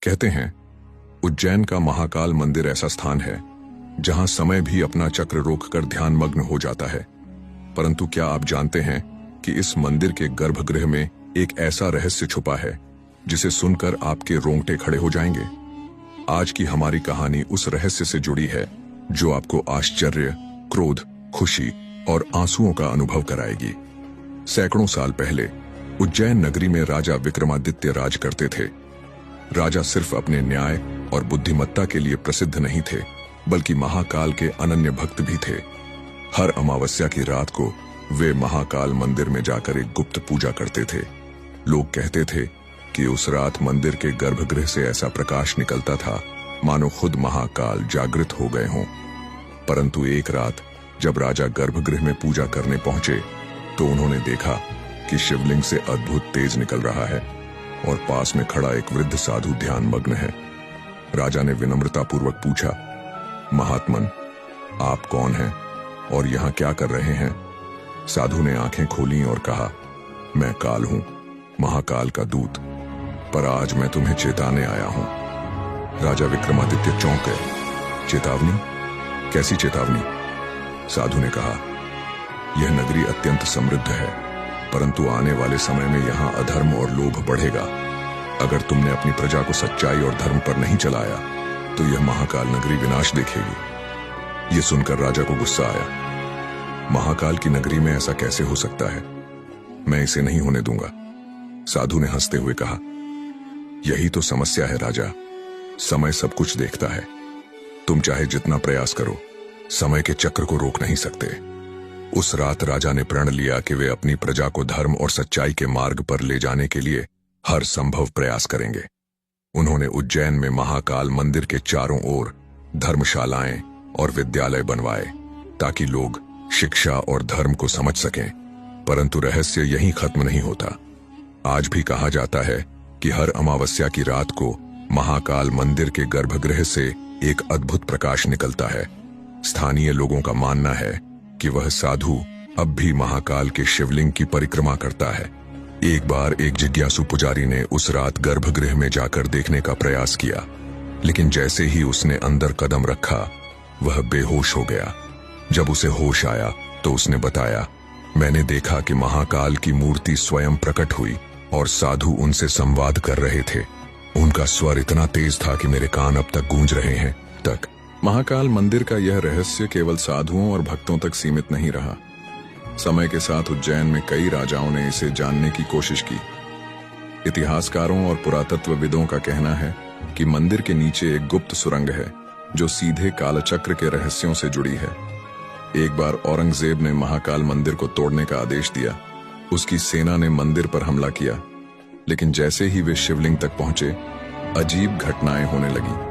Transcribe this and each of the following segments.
कहते हैं उज्जैन का महाकाल मंदिर ऐसा स्थान है जहां समय भी अपना चक्र रोककर ध्यान मग्न हो जाता है। परंतु क्या आप जानते हैं कि इस मंदिर के गर्भगृह में एक ऐसा रहस्य छुपा है जिसे सुनकर आपके रोंगटे खड़े हो जाएंगे। आज की हमारी कहानी उस रहस्य से जुड़ी है जो आपको आश्चर्य, क्रोध, खुशी और आंसुओं का अनुभव कराएगी। सैकड़ों साल पहले उज्जैन नगरी में राजा विक्रमादित्य राज करते थे। राजा सिर्फ अपने न्याय और बुद्धिमत्ता के लिए प्रसिद्ध नहीं थे, बल्कि महाकाल के अनन्य भक्त भी थे। हर अमावस्या की रात को वे महाकाल मंदिर में जाकर एक गुप्त पूजा करते थे। लोग कहते थे कि उस रात मंदिर के गर्भगृह से ऐसा प्रकाश निकलता था मानो खुद महाकाल जागृत हो गए हों। परंतु एक रात जब राजा गर्भगृह में पूजा करने पहुंचे तो उन्होंने देखा कि शिवलिंग से अद्भुत तेज निकल रहा है और पास में खड़ा एक वृद्ध साधु ध्यान मग्न है। राजा ने विनम्रतापूर्वक पूछा, महात्मन, आप कौन हैं और यहाँ क्या कर रहे हैं? साधु ने आंखें खोली और कहा, मैं काल हूं, महाकाल का दूत, पर आज मैं तुम्हें चेताने आया हूं। राजा विक्रमादित्य चौंक गए। चेतावनी? कैसी चेतावनी? साधु ने कहा, यह नगरी अत्यंत समृद्ध है, परंतु आने वाले समय में यहाँ अधर्म और लोभ बढ़ेगा। अगर तुमने अपनी प्रजा को सच्चाई और धर्म पर नहीं चलाया तो यह महाकाल नगरी विनाश देखेगी। यह सुनकर राजा को गुस्सा आया। महाकाल की नगरी में ऐसा कैसे हो सकता है? मैं इसे नहीं होने दूंगा। साधु ने हंसते हुए कहा, यही तो समस्या है राजा, समय सब कुछ देखता है। तुम चाहे जितना प्रयास करो, समय के चक्र को रोक नहीं सकते। उस रात राजा ने प्रण लिया कि वे अपनी प्रजा को धर्म और सच्चाई के मार्ग पर ले जाने के लिए हर संभव प्रयास करेंगे। उन्होंने उज्जैन में महाकाल मंदिर के चारों ओर धर्मशालाएं और विद्यालय बनवाए ताकि लोग शिक्षा और धर्म को समझ सकें। परंतु रहस्य यहीं खत्म नहीं होता। आज भी कहा जाता है कि हर अमावस्या की रात को महाकाल मंदिर के गर्भगृह से एक अद्भुत प्रकाश निकलता है। स्थानीय लोगों का मानना है कि वह साधु अब भी महाकाल के शिवलिंग की परिक्रमा करता है। एक बार एक जिज्ञासु पुजारी ने उस रात गर्भगृह में जाकर देखने का प्रयास किया, लेकिन जैसे ही उसने अंदर कदम रखा वह बेहोश हो गया। जब उसे होश आया तो उसने बताया, मैंने देखा कि महाकाल की मूर्ति स्वयं प्रकट हुई और साधु उनसे संवाद कर रहे थे। उनका स्वर इतना तेज था कि मेरे कान अब तक गूंज रहे हैं। महाकाल मंदिर का यह रहस्य केवल साधुओं और भक्तों तक सीमित नहीं रहा। समय के साथ उज्जैन में कई राजाओं ने इसे जानने की कोशिश की। इतिहासकारों और पुरातत्वविदों का कहना है कि मंदिर के नीचे एक गुप्त सुरंग है जो सीधे कालचक्र के रहस्यों से जुड़ी है। एक बार औरंगजेब ने महाकाल मंदिर को तोड़ने का आदेश दिया। उसकी सेना ने मंदिर पर हमला किया, लेकिन जैसे ही वे शिवलिंग तक पहुंचे अजीब घटनाएं होने लगी।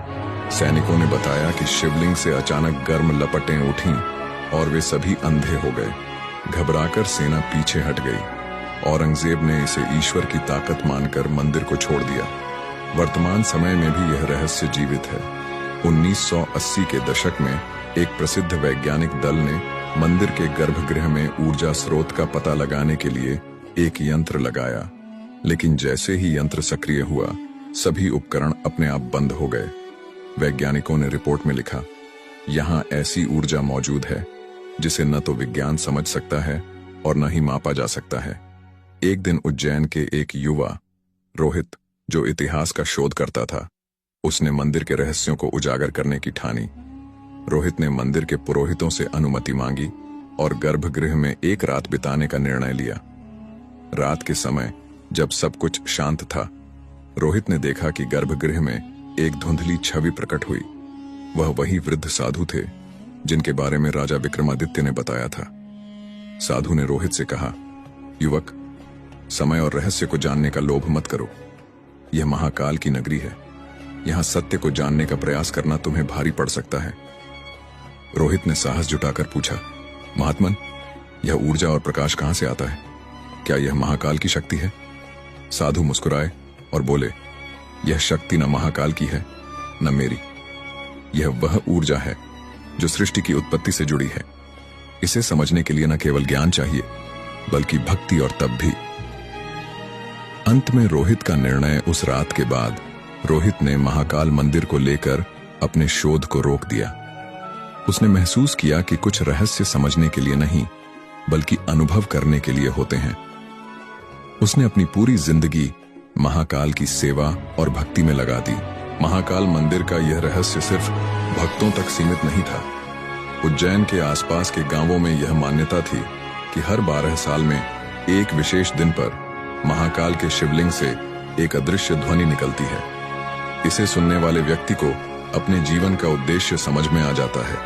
सैनिकों ने बताया कि शिवलिंग से अचानक गर्म लपटें उठीं और वे सभी अंधे हो गए। घबराकर सेना पीछे हट गई। औरंगजेब ने इसे ईश्वर की ताकत मानकर मंदिर को छोड़ दिया। वर्तमान समय में भी यह रहस्य जीवित है। 1980 के दशक में एक प्रसिद्ध वैज्ञानिक दल ने मंदिर के गर्भगृह में ऊर्जा स्रोत का पता लगाने के लिए एक यंत्र लगाया, लेकिन जैसे ही यंत्र सक्रिय हुआ सभी उपकरण अपने आप बंद हो गए। वैज्ञानिकों ने रिपोर्ट में लिखा, यहां ऐसी ऊर्जा मौजूद है जिसे न तो विज्ञान समझ सकता है और न ही मापा जा सकता है। एक दिन उज्जैन के एक युवा रोहित, जो इतिहास का शोध करता था, उसने मंदिर के रहस्यों को उजागर करने की ठानी। रोहित ने मंदिर के पुरोहितों से अनुमति मांगी और गर्भगृह में एक रात बिताने का निर्णय लिया। रात के समय जब सब कुछ शांत था, रोहित ने देखा कि गर्भगृह में एक धुंधली छवि प्रकट हुई। वह वही वृद्ध साधु थे जिनके बारे में राजा विक्रमादित्य ने बताया था। साधु ने रोहित से कहा, युवक, समय और रहस्य को जानने का लोभ मत करो। यह महाकाल की नगरी है। यहां सत्य को जानने का प्रयास करना तुम्हें भारी पड़ सकता है। रोहित ने साहस जुटाकर पूछा, महात्मन, यह ऊर्जा और प्रकाश कहां से आता है? क्या यह महाकाल की शक्ति है? साधु मुस्कुराए और बोले, यह शक्ति न महाकाल की है न मेरी। यह वह ऊर्जा है जो सृष्टि की उत्पत्ति से जुड़ी है। इसे समझने के लिए न केवल ज्ञान चाहिए बल्कि भक्ति और तप भी। अंत में रोहित का निर्णय उस रात के बाद रोहित ने महाकाल मंदिर को लेकर अपने शोध को रोक दिया। उसने महसूस किया कि कुछ रहस्य समझने के लिए नहीं, बल्कि अनुभव करने के लिए होते हैं। उसने अपनी पूरी जिंदगी महाकाल की सेवा और भक्ति में लगा दी। महाकाल मंदिर का यह रहस्य सिर्फ भक्तों तक सीमित नहीं था। उज्जैन के आसपास के गांवों में यह मान्यता थी कि हर 12 साल में एक विशेष दिन पर महाकाल के शिवलिंग से एक अदृश्य ध्वनि निकलती है। इसे सुनने वाले व्यक्ति को अपने जीवन का उद्देश्य समझ में आ जाता है।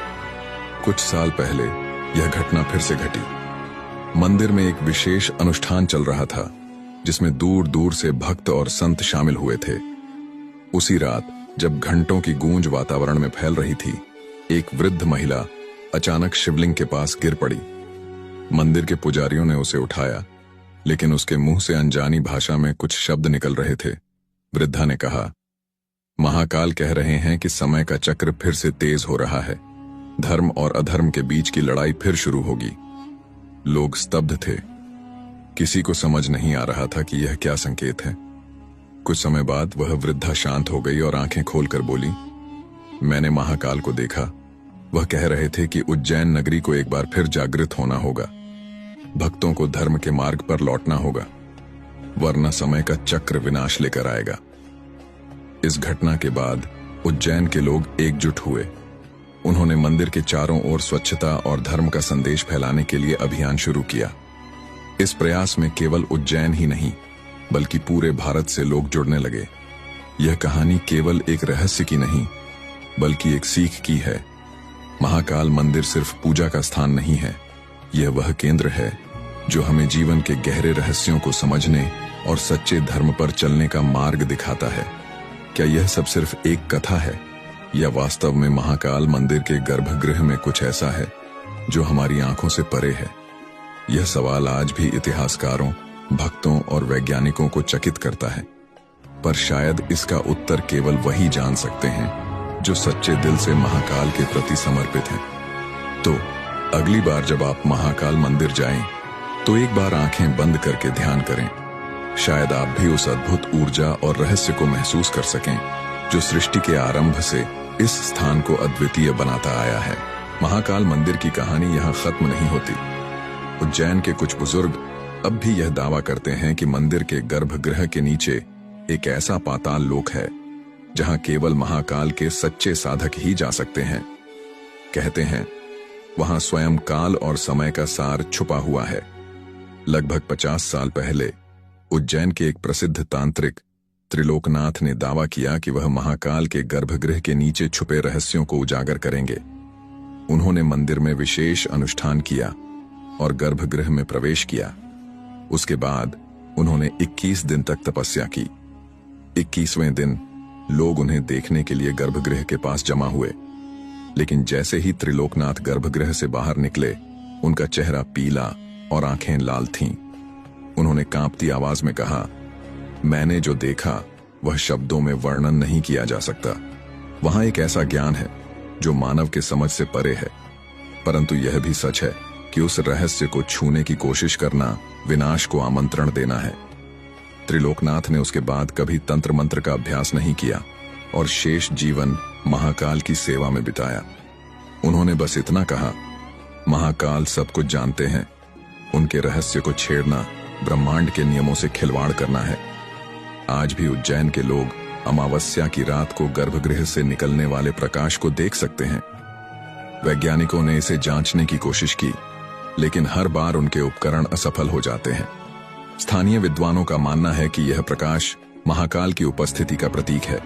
कुछ साल पहले यह घटना फिर से घटी। मंदिर में एक विशेष अनुष्ठान चल रहा था, जिसमें दूर दूर से भक्त और संत शामिल हुए थे। उसी रात जब घंटों की गूंज वातावरण में फैल रही थी, एक वृद्ध महिला अचानक शिवलिंग के पास गिर पड़ी। मंदिर के पुजारियों ने उसे उठाया, लेकिन उसके मुंह से अनजानी भाषा में कुछ शब्द निकल रहे थे। वृद्धा ने कहा, महाकाल कह रहे हैं कि समय का चक्र फिर से तेज हो रहा है। धर्म और अधर्म के बीच की लड़ाई फिर शुरू होगी। लोग स्तब्ध थे। किसी को समझ नहीं आ रहा था कि यह क्या संकेत है। कुछ समय बाद वह वृद्धा शांत हो गई और आंखें खोलकर बोली, मैंने महाकाल को देखा। वह कह रहे थे कि उज्जैन नगरी को एक बार फिर जागृत होना होगा। भक्तों को धर्म के मार्ग पर लौटना होगा, वरना समय का चक्र विनाश लेकर आएगा। इस घटना के बाद उज्जैन के लोग एकजुट हुए। उन्होंने मंदिर के चारों ओर स्वच्छता और धर्म का संदेश फैलाने के लिए अभियान शुरू किया। इस प्रयास में केवल उज्जैन ही नहीं, बल्कि पूरे भारत से लोग जुड़ने लगे। यह कहानी केवल एक रहस्य की नहीं, बल्कि एक सीख की है। महाकाल मंदिर सिर्फ पूजा का स्थान नहीं है, यह वह केंद्र है जो हमें जीवन के गहरे रहस्यों को समझने और सच्चे धर्म पर चलने का मार्ग दिखाता है। क्या यह सब सिर्फ एक कथा है, या वास्तव में महाकाल मंदिर के गर्भगृह में कुछ ऐसा है जो हमारी आंखों से परे है? यह सवाल आज भी इतिहासकारों, भक्तों और वैज्ञानिकों को चकित करता है, पर शायद इसका उत्तर केवल वही जान सकते हैं जो सच्चे दिल से महाकाल के प्रति समर्पित हैं। तो अगली बार जब आप महाकाल मंदिर जाएं, तो एक बार आंखें बंद करके ध्यान करें। शायद आप भी उस अद्भुत ऊर्जा और रहस्य को महसूस कर सकें जो सृष्टि के आरंभ से इस स्थान को अद्वितीय बनाता आया है। महाकाल मंदिर की कहानी यहाँ खत्म नहीं होती। उज्जैन के कुछ बुजुर्ग अब भी यह दावा करते हैं कि मंदिर के गर्भगृह के नीचे एक ऐसा पाताल लोक है जहां केवल महाकाल के सच्चे साधक ही जा सकते हैं। कहते हैं वहां स्वयं काल और समय का सार छुपा हुआ है। लगभग 50 साल पहले उज्जैन के एक प्रसिद्ध तांत्रिक त्रिलोकनाथ ने दावा किया कि वह महाकाल के गर्भगृह के नीचे छुपे रहस्यों को उजागर करेंगे। उन्होंने मंदिर में विशेष अनुष्ठान किया और गर्भगृह में प्रवेश किया। उसके बाद उन्होंने 21 दिन तक तपस्या की। 21वें दिन लोग उन्हें देखने के लिए गर्भगृह के पास जमा हुए, लेकिन जैसे ही त्रिलोकनाथ गर्भगृह से बाहर निकले, उनका चेहरा पीला और आंखें लाल थीं। उन्होंने कांपती आवाज में कहा, मैंने जो देखा वह शब्दों में वर्णन नहीं किया जा सकता। वहां एक ऐसा ज्ञान है जो मानव के समझ से परे है, परंतु यह भी सच है कि उस रहस्य को छूने की कोशिश करना विनाश को आमंत्रण देना है। त्रिलोकनाथ ने उसके बाद कभी तंत्र मंत्र का अभ्यास नहीं किया और शेष जीवन महाकाल की सेवा में बिताया। उन्होंने बस इतना कहा, महाकाल सब कुछ जानते हैं, उनके रहस्य को छेड़ना ब्रह्मांड के नियमों से खिलवाड़ करना है। आज भी उज्जैन के लोग अमावस्या की रात को गर्भगृह से निकलने वाले प्रकाश को देख सकते हैं। वैज्ञानिकों ने इसे जांचने की कोशिश की, लेकिन हर बार उनके उपकरण असफल हो जाते हैं। स्थानीय विद्वानों का मानना है कि यह प्रकाश महाकाल की उपस्थिति का प्रतीक है,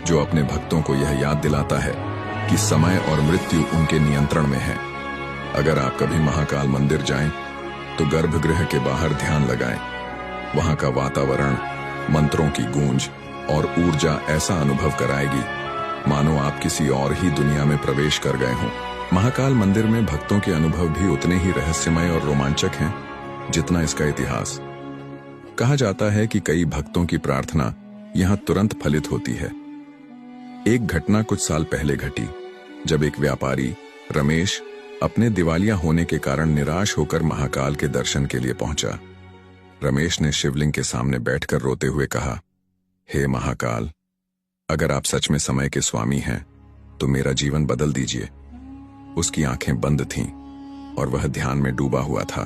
जो अपने भक्तों को यह याद दिलाता है कि समय और मृत्यु उनके नियंत्रण में है। अगर आप कभी महाकाल मंदिर जाएं, तो गर्भगृह के बाहर ध्यान लगाएं। वहां का वातावरण, मंत्रों की गूंज और ऊर्जा ऐसा अनुभव कराएगी मानो आप किसी और ही दुनिया में प्रवेश कर गए हों। महाकाल मंदिर में भक्तों के अनुभव भी उतने ही रहस्यमय और रोमांचक हैं जितना इसका इतिहास। कहा जाता है कि कई भक्तों की प्रार्थना यहां तुरंत फलित होती है। एक घटना कुछ साल पहले घटी, जब एक व्यापारी रमेश अपने दिवालिया होने के कारण निराश होकर महाकाल के दर्शन के लिए पहुंचा। रमेश ने शिवलिंग के सामने बैठकर रोते हुए कहा, हे महाकाल, अगर आप सच में समय के स्वामी हैं तो मेरा जीवन बदल दीजिए। उसकी आंखें बंद थीं और वह ध्यान में डूबा हुआ था।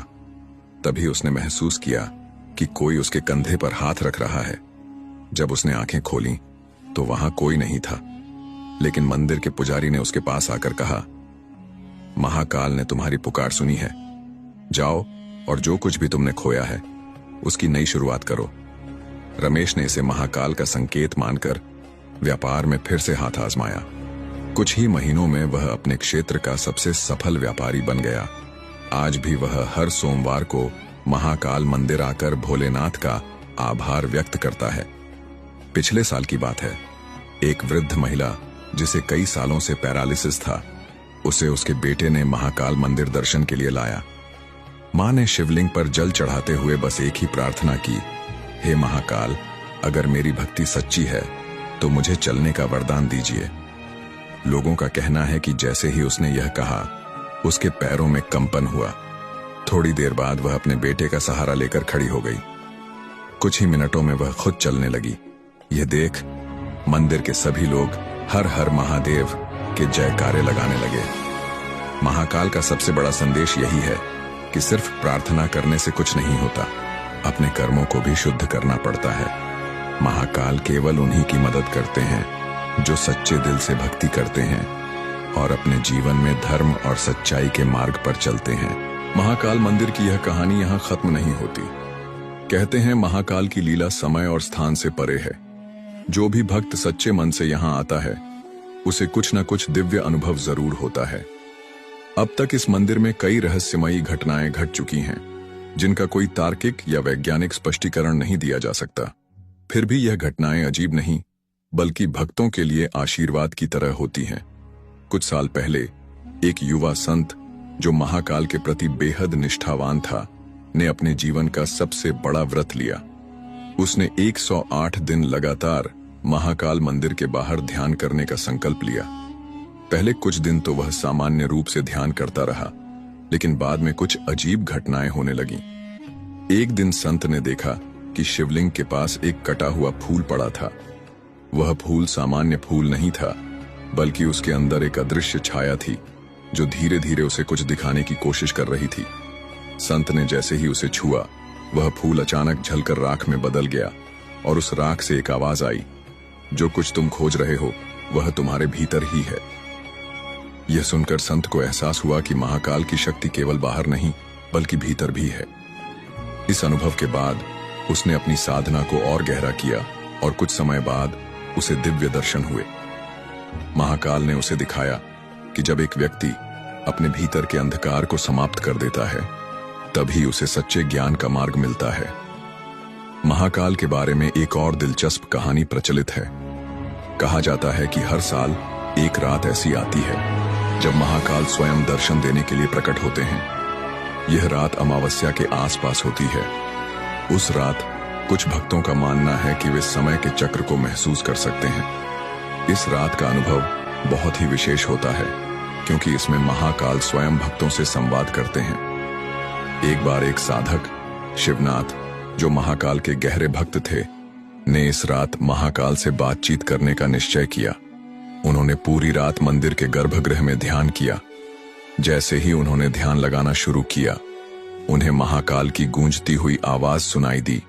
तभी उसने महसूस किया कि कोई उसके कंधे पर हाथ रख रहा है। जब उसने आंखें खोलीं तो वहां कोई नहीं था, लेकिन मंदिर के पुजारी ने उसके पास आकर कहा, महाकाल ने तुम्हारी पुकार सुनी है। जाओ और जो कुछ भी तुमने खोया है उसकी नई शुरुआत करो। रमेश ने इसे महाकाल का संकेत मानकर व्यापार में फिर से हाथ आजमाया। कुछ ही महीनों में वह अपने क्षेत्र का सबसे सफल व्यापारी बन गया। आज भी वह हर सोमवार को महाकाल मंदिर आकर भोलेनाथ का आभार व्यक्त करता है। पिछले साल की बात है, एक वृद्ध महिला जिसे कई सालों से पैरालिसिस था, उसे उसके बेटे ने महाकाल मंदिर दर्शन के लिए लाया। मां ने शिवलिंग पर जल चढ़ाते हुए बस एक ही प्रार्थना की, हे महाकाल, अगर मेरी भक्ति सच्ची है तो मुझे चलने का वरदान दीजिए। लोगों का कहना है कि जैसे ही उसने यह कहा, उसके पैरों में कंपन हुआ। थोड़ी देर बाद वह अपने बेटे का सहारा लेकर खड़ी हो गई। कुछ ही मिनटों में वह खुद चलने लगी। यह देख मंदिर के सभी लोग हर हर महादेव के जयकारे लगाने लगे। महाकाल का सबसे बड़ा संदेश यही है कि सिर्फ प्रार्थना करने से कुछ नहीं होता, अपने कर्मों को भी शुद्ध करना पड़ता है। महाकाल केवल उन्हीं की मदद करते हैं जो सच्चे दिल से भक्ति करते हैं और अपने जीवन में धर्म और सच्चाई के मार्ग पर चलते हैं। महाकाल मंदिर की यह कहानी यहाँ खत्म नहीं होती। कहते हैं महाकाल की लीला समय और स्थान से परे है। जो भी भक्त सच्चे मन से यहाँ आता है उसे कुछ न कुछ दिव्य अनुभव जरूर होता है। अब तक इस मंदिर में कई रहस्यमयी घटनाएं घट चुकी हैं, जिनका कोई तार्किक या वैज्ञानिक स्पष्टीकरण नहीं दिया जा सकता। फिर भी यह घटनाएं अजीब नहीं बल्कि भक्तों के लिए आशीर्वाद की तरह होती हैं। कुछ साल पहले एक युवा संत जो महाकाल के प्रति बेहद निष्ठावान था, ने अपने जीवन का सबसे बड़ा व्रत लिया। उसने 108 दिन लगातार महाकाल मंदिर के बाहर ध्यान करने का संकल्प लिया। पहले कुछ दिन तो वह सामान्य रूप से ध्यान करता रहा, लेकिन बाद में कुछ अजीब घटनाएं होने लगीं। एक दिन संत ने देखा कि शिवलिंग के पास एक कटा हुआ फूल पड़ा था। वह फूल सामान्य फूल नहीं था, बल्कि उसके अंदर एक अदृश्य छाया थी जो धीरे धीरे उसे कुछ दिखाने की कोशिश कर रही थी। संत ने जैसे ही उसे छुआ, वह फूल अचानक झलकर राख में बदल गया और उस राख से एक आवाज आई, जो कुछ तुम खोज रहे हो वह तुम्हारे भीतर ही है। यह सुनकर संत को एहसास हुआ कि महाकाल की शक्ति केवल बाहर नहीं बल्कि भीतर भी है। इस अनुभव के बाद उसने अपनी साधना को और गहरा किया और कुछ समय बाद उसे दिव्य दर्शन हुए। महाकाल ने उसे दिखाया कि जब एक व्यक्ति अपने भीतर के अंधकार को समाप्त कर देता है, तभी उसे सच्चे ज्ञान का मार्ग मिलता है। महाकाल के बारे में एक और दिलचस्प कहानी प्रचलित है। कहा जाता है कि हर साल एक रात ऐसी आती है जब महाकाल स्वयं दर्शन देने के लिए प्रकट होते हैं। यह रात अमावस्या के आसपास होती है। उस रात कुछ भक्तों का मानना है कि वे समय के चक्र को महसूस कर सकते हैं। इस रात का अनुभव बहुत ही विशेष होता है क्योंकि इसमें महाकाल स्वयं भक्तों से संवाद करते हैं। एक बार एक साधक शिवनाथ, जो महाकाल के गहरे भक्त थे, ने इस रात महाकाल से बातचीत करने का निश्चय किया। उन्होंने पूरी रात मंदिर के गर्भगृह में ध्यान किया। जैसे ही उन्होंने ध्यान लगाना शुरू किया, उन्हें महाकाल की गूंजती हुई आवाज सुनाई दी,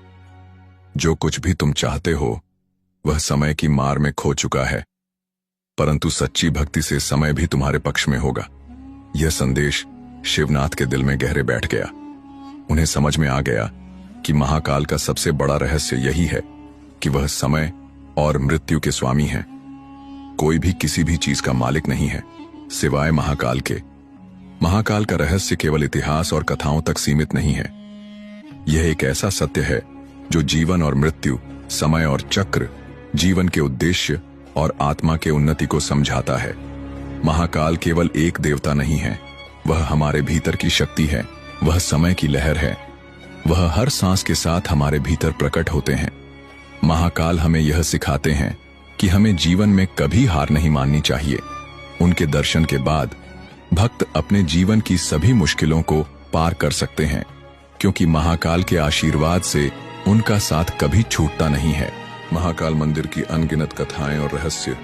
जो कुछ भी तुम चाहते हो वह समय की मार में खो चुका है, परंतु सच्ची भक्ति से समय भी तुम्हारे पक्ष में होगा। यह संदेश शिवनाथ के दिल में गहरे बैठ गया। उन्हें समझ में आ गया कि महाकाल का सबसे बड़ा रहस्य यही है कि वह समय और मृत्यु के स्वामी हैं। कोई भी किसी भी चीज का मालिक नहीं है सिवाय महाकाल के। महाकाल का रहस्य केवल इतिहास और कथाओं तक सीमित नहीं है। यह एक ऐसा सत्य है जो जीवन और मृत्यु, समय और चक्र, जीवन के उद्देश्य और आत्मा के उन्नति को समझाता है। महाकाल केवल एक देवता नहीं है, वह हमारे भीतर की शक्ति है, वह समय की लहर है, वह हर सांस के साथ हमारे भीतर प्रकट होते हैं। महाकाल हमें यह सिखाते हैं कि हमें जीवन में कभी हार नहीं माननी चाहिए। उनके दर्शन के बाद भक्त अपने जीवन की सभी मुश्किलों को पार कर सकते हैं, क्योंकि महाकाल के आशीर्वाद से उनका साथ कभी छूटता नहीं है। महाकाल मंदिर की अनगिनत कथाएं और रहस्य